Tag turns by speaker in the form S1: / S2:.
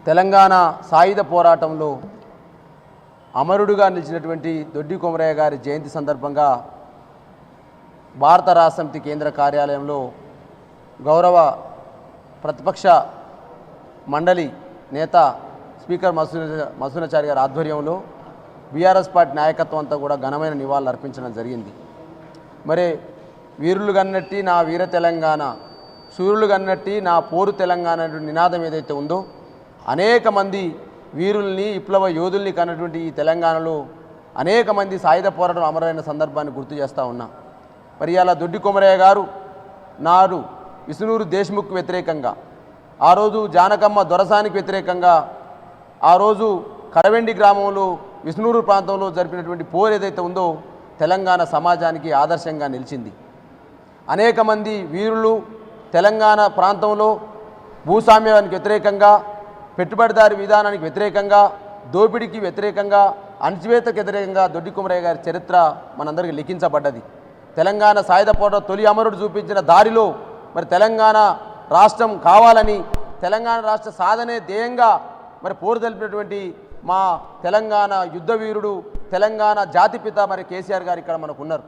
S1: తెలంగాణ సాయుధ పోరాటంలో అమరుడుగా నిలిచినటువంటి దొడ్డి కొమరయ్య గారి జయంతి సందర్భంగా భారత రాష్ట్ర సమితి కేంద్ర కార్యాలయంలో గౌరవ ప్రతిపక్ష మండలి నేత స్పీకర్ మసూనాచారి గారి ఆధ్వర్యంలో బీఆర్ఎస్ పార్టీ నాయకత్వం అంతా కూడా ఘనమైన నివాళులు అర్పించడం జరిగింది. మరి వీరులు గన్నట్టి నా వీర తెలంగాణ, సూర్యులు గన్నట్టి నా పోరు తెలంగాణ అనే నినాదం ఏదైతే ఉందో, అనేక మంది వీరుల్ని విప్లవ యోధుల్ని కన్నటువంటి ఈ తెలంగాణలో అనేక మంది సాయుధ పోరాటం అమరైన సందర్భాన్ని గుర్తు చేస్తూ ఉన్నా. మరి అలా దొడ్డి కొమరయ్య గారు నాడు విష్ణునూరు దేశ్ముఖ్ వ్యతిరేకంగా, ఆ రోజు జానకమ్మ దొరసానికి వ్యతిరేకంగా, ఆ రోజు కరవెండి గ్రామంలో విష్ణునూరు ప్రాంతంలో జరిపినటువంటి పోరు ఏదైతే ఉందో తెలంగాణ సమాజానికి ఆదర్శంగా నిలిచింది. అనేక మంది వీరులు తెలంగాణ ప్రాంతంలో భూస్వామ్యానికి వ్యతిరేకంగా, పెట్టుబడిదారి విధానానికి వ్యతిరేకంగా, దోపిడీకి వ్యతిరేకంగా, అణచివేతకు వ్యతిరేకంగా దొడ్డి కొమరయ్య గారి చరిత్ర మనందరికీ లిఖించబడ్డది. తెలంగాణ సాయుధ పోరాట తొలి అమరుడు చూపించిన దారిలో మరి తెలంగాణ రాష్ట్రం కావాలని, తెలంగాణ రాష్ట్ర సాధనే ధ్యేయంగా మరి పోరు తెలిపినటువంటి మా తెలంగాణ యుద్ధ వీరుడు, తెలంగాణ జాతిపిత మరి కేసీఆర్ గారు ఇక్కడ మనకు ఉన్నారు.